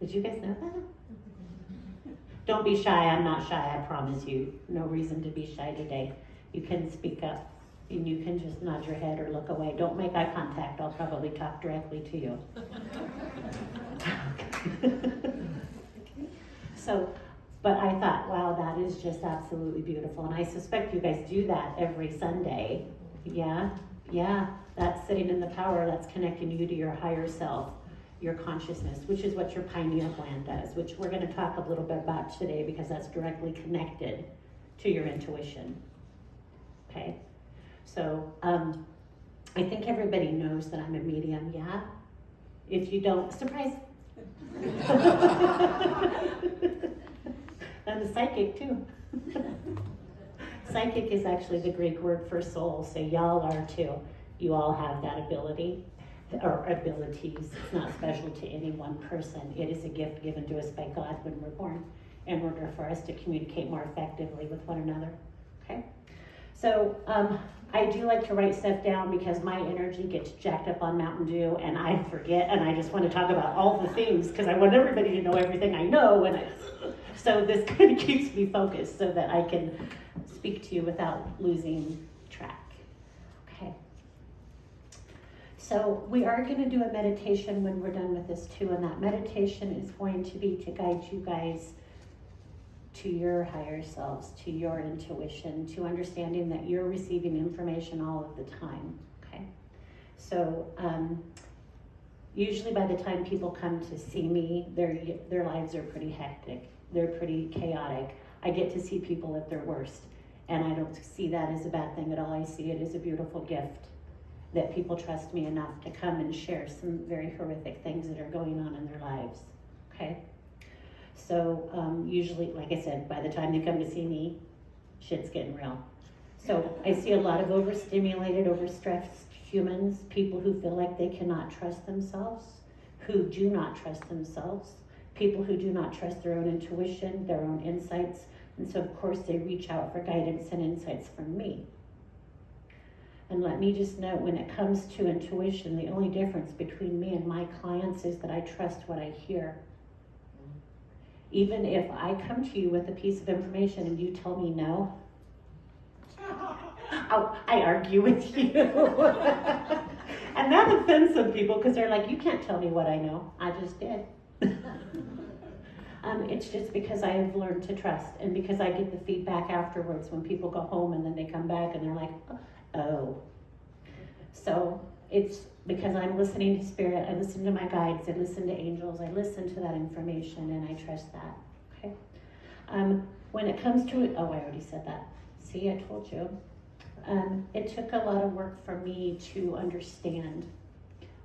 Did you guys know that? Don't be shy. I'm not shy, I promise you. No reason to be shy today. You can speak up and you can just nod your head or look away. Don't make eye contact. I'll probably talk directly to you. So, but I thought, wow, that is just absolutely beautiful. And I suspect you guys do that every Sunday. Yeah, that's sitting in the power. That's connecting you to your higher self, your consciousness, which is what your pineal gland does, which we're going to talk a little bit about today because that's directly connected to your intuition. Okay, so I think everybody knows that I'm a medium, yeah? If you don't, surprise. I'm a psychic too. Psychic is actually the Greek word for soul, so y'all are too. You all have that ability, or abilities. It's not special to any one person. It is a gift given to us by God when we're born in order for us to communicate more effectively with one another, okay? So I do like to write stuff down because my energy gets jacked up on Mountain Dew and I forget, and I just want to talk about all the things because I want everybody to know everything I know. So this kind of keeps me focused so that I can speak to you without losing track. Okay. So we are going to do a meditation when we're done with this too, and that meditation is going to be to guide you guys to your higher selves, to your intuition, to understanding that you're receiving information all of the time, okay? So usually by the time people come to see me, their lives are pretty hectic. They're pretty chaotic. I get to see people at their worst, and I don't see that as a bad thing at all. I see it as a beautiful gift that people trust me enough to come and share some very horrific things that are going on in their lives, okay? So usually, like I said, by the time they come to see me, shit's getting real. So I see a lot of overstimulated, overstressed humans, people who feel like they cannot trust themselves, who do not trust themselves, people who do not trust their own intuition, their own insights, and so of course they reach out for guidance and insights from me. And let me just note, when it comes to intuition, the only difference between me and my clients is that I trust what I hear. Even if I come to you with a piece of information and you tell me no, I argue with you. And that offends some people because they're like, you can't tell me what I know. I just did. It's just because I have learned to trust, and because I get the feedback afterwards when people go home and then they come back and they're like, oh. So it's because I'm listening to spirit, I listen to my guides, I listen to angels, I listen to that information, and I trust that, okay? When it comes to it, oh, I already said that. See, I told you. It took a lot of work for me to understand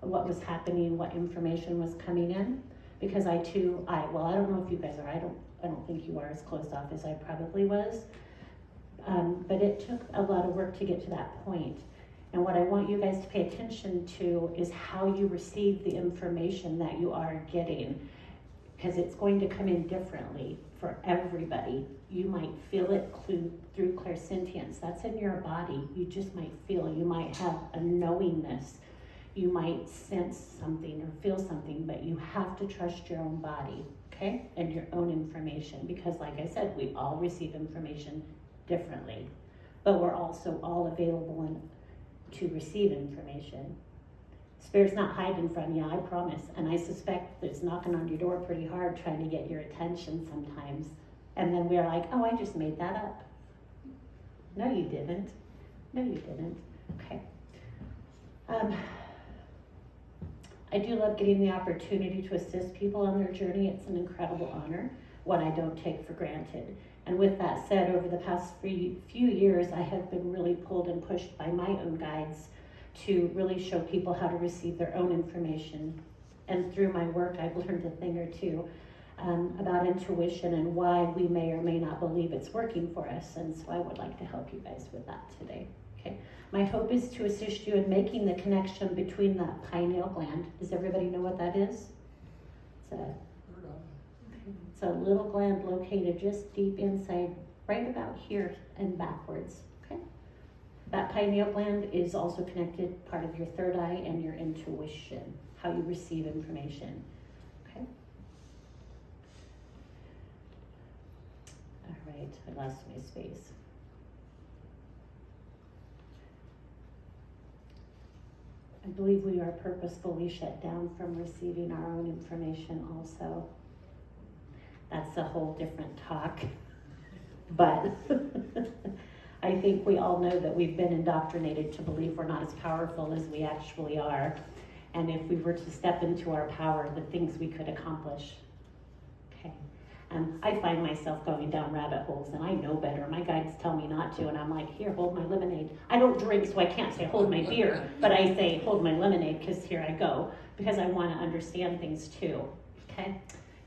what was happening, what information was coming in, because I don't know if you guys are, I don't think you are as closed off as I probably was, but it took a lot of work to get to that point. And what I want you guys to pay attention to is how you receive the information that you are getting, because it's going to come in differently for everybody. You might feel it through clairsentience. That's in your body. You just might feel, you might have a knowingness. You might sense something or feel something, but you have to trust your own body, okay? And your own information, because like I said, we all receive information differently, but we're also all available to receive information. Spirit's not hiding from you, I promise. And I suspect that it's knocking on your door pretty hard trying to get your attention sometimes. And then we're like, oh, I just made that up. No, you didn't. No, you didn't. Okay. I do love getting the opportunity to assist people on their journey. It's an incredible honor, one I don't take for granted. And with that said, over the past few years, I have been really pulled and pushed by my own guides to really show people how to receive their own information. And through my work, I've learned a thing or two about intuition and why we may or may not believe it's working for us. And so I would like to help you guys with that today. Okay. My hope is to assist you in making the connection between the pineal gland. Does everybody know what that is? It's a little gland located just deep inside, right about here and backwards, okay? That pineal gland is also connected, part of your third eye and your intuition, how you receive information, okay? I lost my space. I believe we are purposefully shut down from receiving our own information also. That's a whole different talk. But I think we all know that we've been indoctrinated to believe we're not as powerful as we actually are. And if we were to step into our power, the things we could accomplish. Okay. I find myself going down rabbit holes, and I know better. My guides tell me not to, and I'm like, here, hold my lemonade. I don't drink, so I can't say hold my beer, but I say hold my lemonade, because here I go, because I want to understand things too. Okay.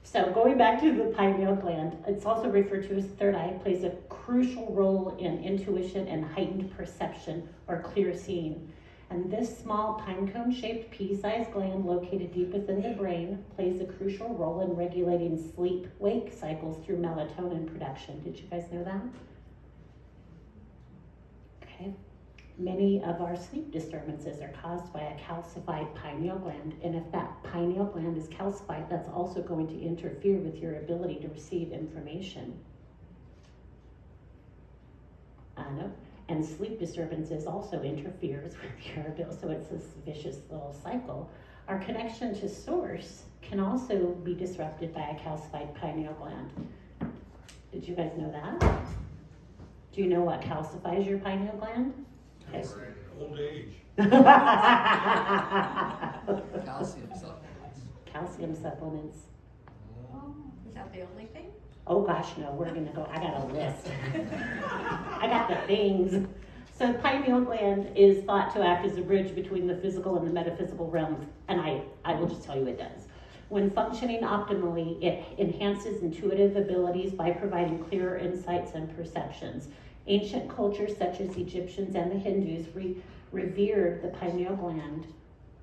So going back to the pineal gland, it's also referred to as third eye, plays a crucial role in intuition and heightened perception or clear seeing. And this small pine cone shaped pea-sized gland located deep within the brain plays a crucial role in regulating sleep-wake cycles through melatonin production. Did you guys know that? Okay. Many of our sleep disturbances are caused by a calcified pineal gland, and if that pineal gland is calcified, that's also going to interfere with your ability to receive information. And sleep disturbances also interferes with your ability, so it's this vicious little cycle. Our connection to source can also be disrupted by a calcified pineal gland. Did you guys know that? Do you know what calcifies your pineal gland? Okay. Old age. Calcium supplements. Calcium supplements. Oh, is that the only thing? Oh gosh, no, we're gonna go, I got a list. I got the things. So the pineal gland is thought to act as a bridge between the physical and the metaphysical realms, and I will just tell you it does. When functioning optimally, it enhances intuitive abilities by providing clearer insights and perceptions. Ancient cultures such as Egyptians and the Hindus revered the pineal gland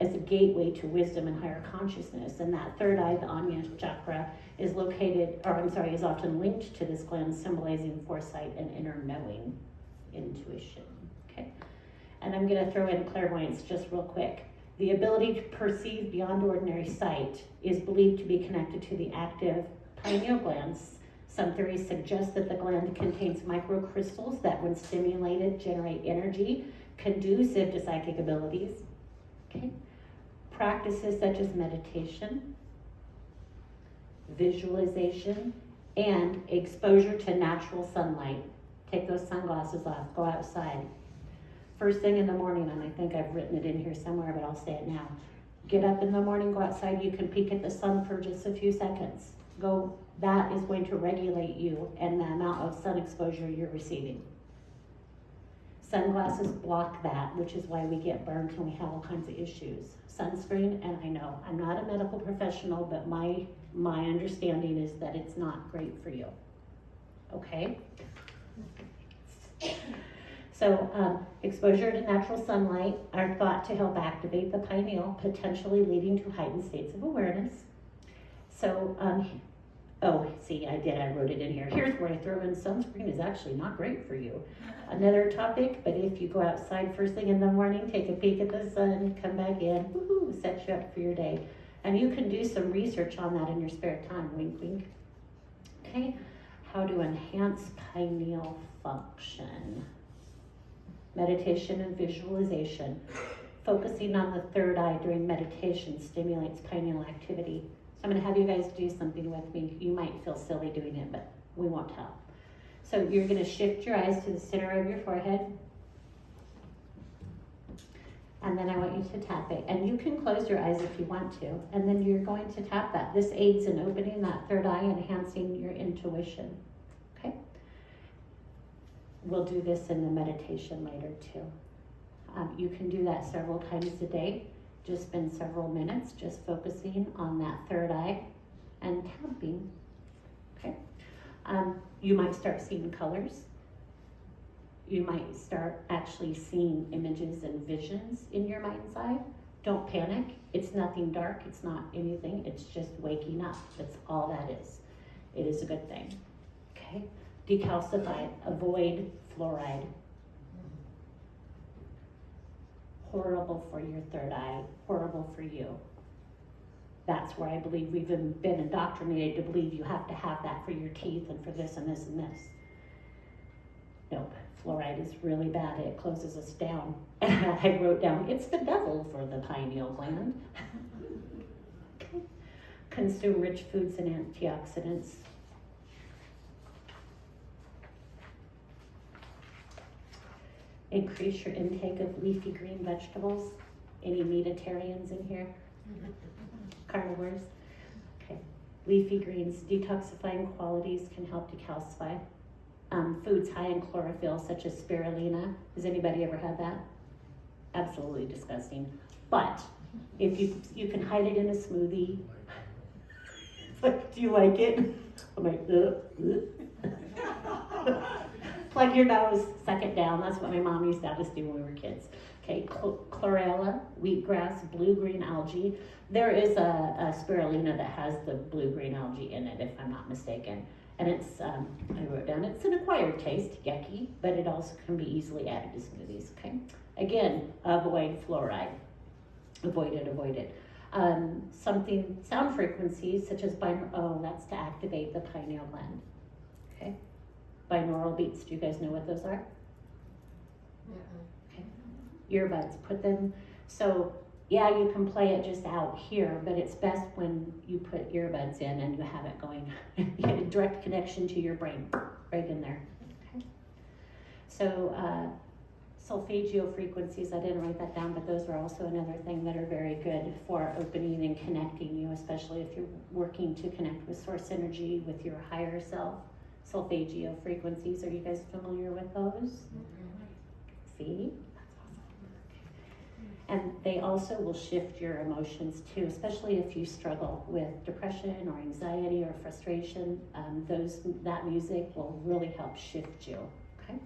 as a gateway to wisdom and higher consciousness. And that third eye, the Anya chakra, is often linked to this gland, symbolizing foresight and inner knowing, intuition. Okay. And I'm going to throw in clairvoyance just real quick. The ability to perceive beyond ordinary sight is believed to be connected to the active pineal glands. Some theories suggest that the gland contains microcrystals that, when stimulated, generate energy conducive to psychic abilities. Okay. Practices such as meditation, visualization, and exposure to natural sunlight. Take those sunglasses off, go outside. First thing in the morning, and I think I've written it in here somewhere, but I'll say it now. Get up in the morning, go outside, you can peek at the sun for just a few seconds. That is going to regulate you and the amount of sun exposure you're receiving. Sunglasses block that, which is why we get burned and we have all kinds of issues. Sunscreen, and I know I'm not a medical professional, but my understanding is that it's not great for you. Okay? So exposure to natural sunlight are thought to help activate the pineal, potentially leading to heightened states of awareness. So, I wrote it in here. Here's where I throw in sunscreen is actually not great for you. Another topic, but if you go outside first thing in the morning, take a peek at the sun, come back in, woohoo, sets you up for your day. And you can do some research on that in your spare time, wink, wink. Okay, how to enhance pineal function. Meditation and visualization. Focusing on the third eye during meditation stimulates pineal activity. So I'm going to have you guys do something with me. You might feel silly doing it, but we won't tell. So you're going to shift your eyes to the center of your forehead. And then I want you to tap it. And you can close your eyes if you want to. And then you're going to tap that. This aids in opening that third eye, enhancing your intuition. Okay? We'll do this in the meditation later too. You can do that several times a day. Just spend several minutes just focusing on that third eye and tapping. Okay? You might start seeing colors. You might start actually seeing images and visions in your mind's eye. Don't panic. It's nothing dark. It's not anything. It's just waking up. That's all that is. It is a good thing. Okay? Decalcify. Avoid fluoride. Horrible for your third eye. Horrible for you. That's where I believe we've been indoctrinated to believe you have to have that for your teeth and for this and this and this. Nope, fluoride is really bad. It closes us down. And I wrote down, it's the devil for the pineal gland. Okay. Consume rich foods and antioxidants. Increase your intake of leafy green vegetables. Any meatitarians in here? Carnivores? Okay. Leafy greens, detoxifying qualities can help decalcify. Foods high in chlorophyll, such as spirulina. Has anybody ever had that? Absolutely disgusting. But if you can hide it in a smoothie. Like, do you like it? I'm like, plug your nose, suck it down. That's what my mom used to have us do when we were kids. Okay, chlorella, wheatgrass, blue-green algae. There is a spirulina that has the blue-green algae in it, if I'm not mistaken. And it's, I wrote down, it's an acquired taste, yucky, but it also can be easily added to smoothies, okay? Again, avoid fluoride. Avoid it. Sound frequencies such as that's to activate the pineal gland, okay? Binaural beats, do you guys know what those are? Okay. Earbuds, put them, so yeah, you can play it just out here, but it's best when you put earbuds in and you have it going, you get a direct connection to your brain, right in there, okay? So, solfeggio frequencies, I didn't write that down, but those are also another thing that are very good for opening and connecting you, especially if you're working to connect with source energy, with your higher self. Solfeggio frequencies, are you guys familiar with those? See? And they also will shift your emotions too, especially if you struggle with depression or anxiety or frustration. That music will really help shift you, okay?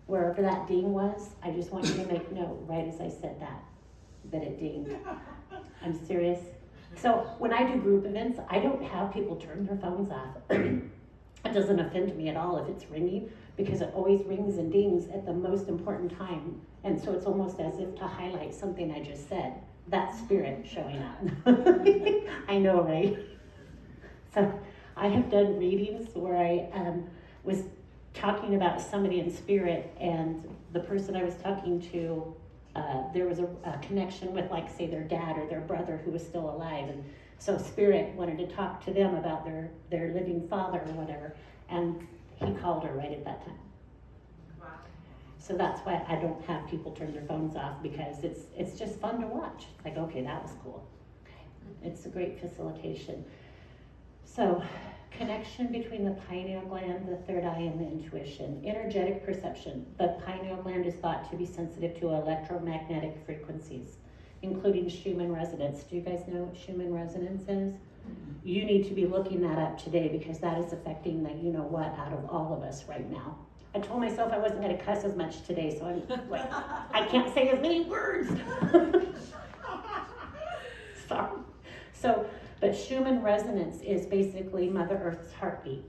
Wherever that ding was, I just want you to make note right as I said that it dinged. I'm serious. So when I do group events, I don't have people turn their phones off. It doesn't offend me at all if it's ringing, because it always rings and dings at the most important time. And so it's almost as if to highlight something I just said. That spirit showing up. I know, right? So I have done readings where I was talking about somebody in spirit, and the person I was talking to, there was a connection with, like, say, their dad or their brother who was still alive. And so spirit wanted to talk to them about their living father or whatever, and he called her right at that time. Wow. So that's why I don't have people turn their phones off, because it's just fun to watch. Like, okay, that was cool. Okay. It's a great facilitation. So, connection between the pineal gland, the third eye, and the intuition. Energetic perception. The pineal gland is thought to be sensitive to electromagnetic frequencies, including Schumann resonance. Do you guys know what Schumann resonance is? You need to be looking that up today, because that is affecting the you-know-what out of all of us right now. I told myself I wasn't going to cuss as much today, so I'm like, I can't say as many words. Sorry. So, but Schumann resonance is basically Mother Earth's heartbeat.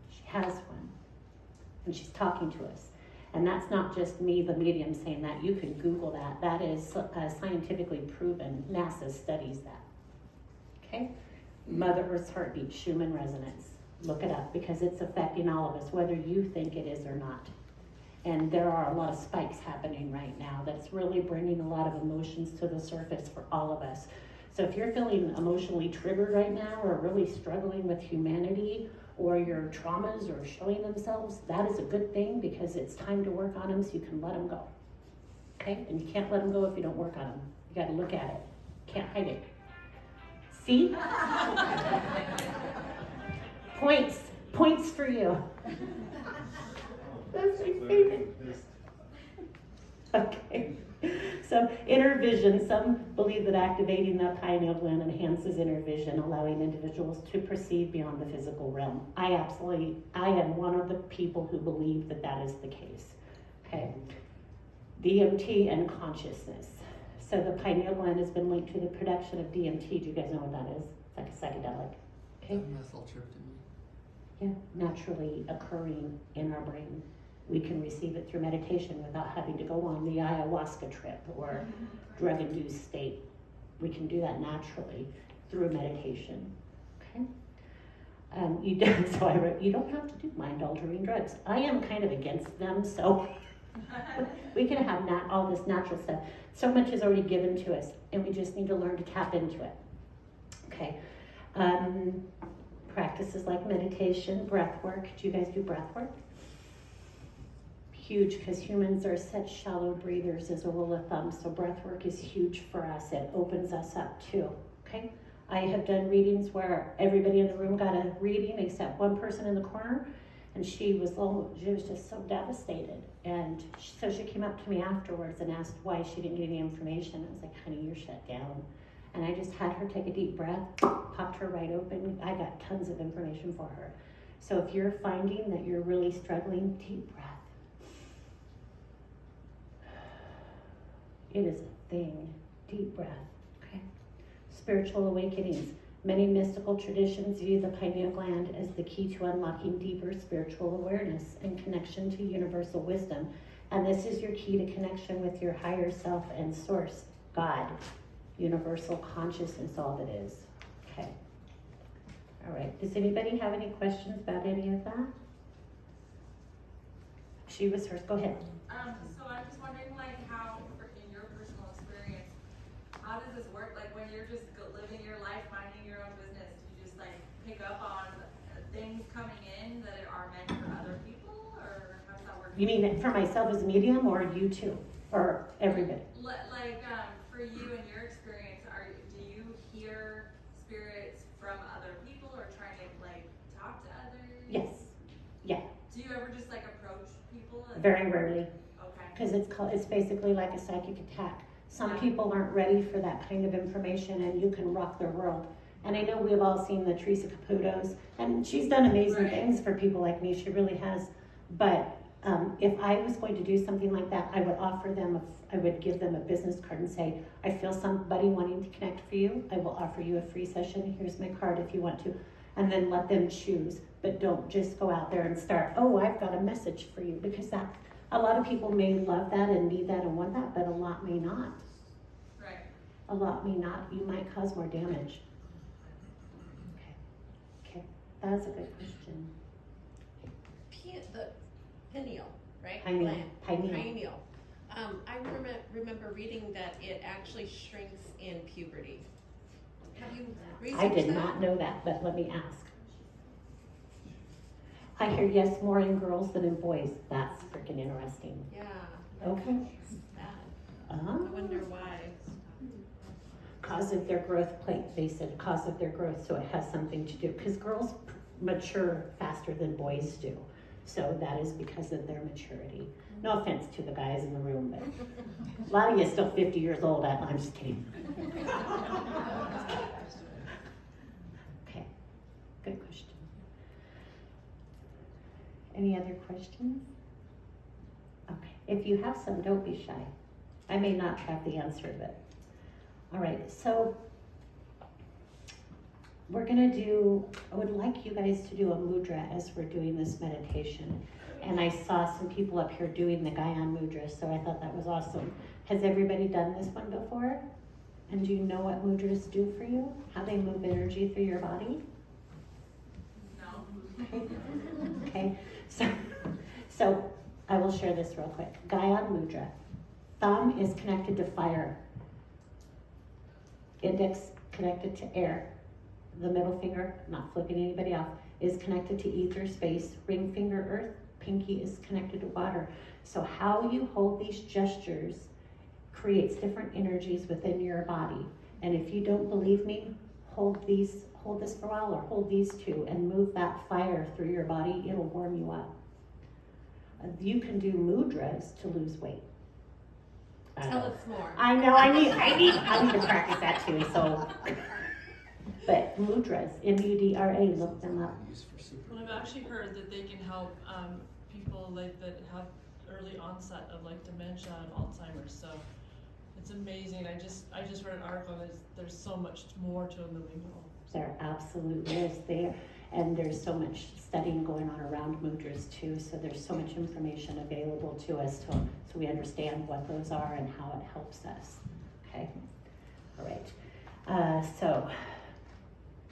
She has one, and she's talking to us. And that's not just me, the medium, saying that. You can Google that. That is scientifically proven. NASA studies that. Okay? Mother Earth's heartbeat, Schumann resonance. Look it up, because it's affecting all of us, whether you think it is or not. And there are a lot of spikes happening right now that's really bringing a lot of emotions to the surface for all of us. So if you're feeling emotionally triggered right now, or really struggling with humanity, or your traumas are showing themselves, that is a good thing, because it's time to work on them so you can let them go. Okay? And you can't let them go if you don't work on them. You got to look at it. Can't hide it. See? Points for you. That's my favorite. Okay. So inner vision, some believe that activating the pineal gland enhances inner vision, allowing individuals to perceive beyond the physical realm. I am one of the people who believe that that is the case. Okay. DMT and consciousness. So the pineal gland has been linked to the production of DMT. Do you guys know what that is? It's like a psychedelic. Okay. Methyltryptamine. Yeah, naturally occurring in our brain. We can receive it through meditation without having to go on the ayahuasca trip or drug-induced state. We can do that naturally through meditation. Okay. You don't, so I wrote, you don't have to do mind-altering drugs. I am kind of against them, so we can have all this natural stuff. So much is already given to us, and we just need to learn to tap into it. Okay. Practices like meditation, breath work. Do you guys do breath work? Huge, because humans are such shallow breathers as a rule of thumb, so breath work is huge for us. It opens us up too. Okay. I have done readings where everybody in the room got a reading except one person in the corner, and she was just so devastated. And so she came up to me afterwards and asked why she didn't get any information. I was like, honey, you're shut down. And I just had her take a deep breath, popped her right open. I got tons of information for her. So if you're finding that you're really struggling, deep breath. It is a thing. Deep breath. Okay. Spiritual awakenings. Many mystical traditions view the pineal gland as the key to unlocking deeper spiritual awareness and connection to universal wisdom. And this is your key to connection with your higher self and source, God, universal consciousness, all that is. Okay. All right. Does anybody have any questions about any of that? She was first. Go ahead. So I'm just wondering, like, how, in your personal experience, how does this work? Like, when you're just living your life, minding your own business, do you just like pick up on things coming in that are meant for other people, or how does that work? You mean for myself as a medium, or you too, or everybody? Like, for you and your experience, do you hear spirits from other people, or trying to like talk to others? Yes. Yeah. Do you ever just like approach people? Very rarely. Okay. Because it's basically like a psychic attack. Some Yeah. people aren't ready for that kind of information, and you can rock their world. And I know we've all seen the Teresa Caputo's, and she's done amazing Right. things for people like me. She really has. But if I was going to do something like that, I would offer them, I would give them a business card and say, I feel somebody wanting to connect for you. I will offer you a free session. Here's my card if you want to. And then let them choose. But don't just go out there and start, oh, I've got a message for you. Because that, a lot of people may love that and need that and want that, but a lot may not. Right. A lot may not. You might cause more damage. Okay, that's a good question. The pineal, right? Pineal. Gland. Pineal. Pineal. I remember reading that it actually shrinks in puberty. Have you researched I did that? not know that, but let me ask. I hear yes more in girls than in boys. That's freaking interesting. Yeah. Okay. That. I Uh-huh. wonder why. Cause of their growth plate, they said cause of their growth, so it has something to do, because girls mature faster than boys do. So that is because of their maturity. No offense to the guys in the room, but a lot of you are still 50 years old. I'm just kidding. Okay, good question. Any other questions? Okay, if you have some, don't be shy. I may not have the answer, but all right, so we're gonna I would like you guys to do a mudra as we're doing this meditation. And I saw some people up here doing the Gyan mudra, so I thought that was awesome. Has everybody done this one before? And do you know what mudras do for you? How they move energy through your body? No. Okay, so I will share this real quick. Gyan mudra. Thumb is connected to fire. Index connected to air. The middle finger, not flipping anybody off, is connected to ether, space. Ring finger, earth. Pinky is connected to water. So how you hold these gestures creates different energies within your body. And if you don't believe me, hold this for a while, or hold these two and move that fire through your body. It'll warm you up. You can do mudras to lose weight. Tell us more. I know, I need to practice that too, so. But mudras, M-U-D-R-A, look them up. Well, I've actually heard that they can help people like that have early onset of like dementia and Alzheimer's. So it's amazing. I just read an article. There's so much more to a moving goal. There absolutely is there, and there's so much studying going on around mudras too. So there's so much information available to us so we understand what those are and how it helps us. Okay, all right. So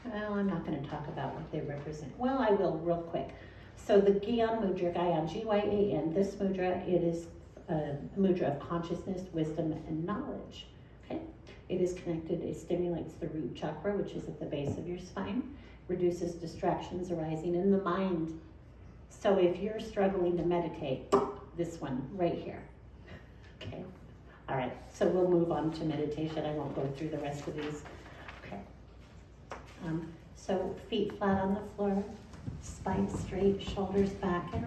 Well, I'm not gonna talk about what they represent. Well, I will real quick. So the Gyan Mudra, Gyan, G-Y-A-N, this mudra, it is a mudra of consciousness, wisdom, and knowledge. Okay? It is connected, it stimulates the root chakra, which is at the base of your spine, reduces distractions arising in the mind. So if you're struggling to meditate, this one right here. Okay? All right, so we'll move on to meditation. I won't go through the rest of these. Okay. So feet flat on the floor, spine straight, shoulders back and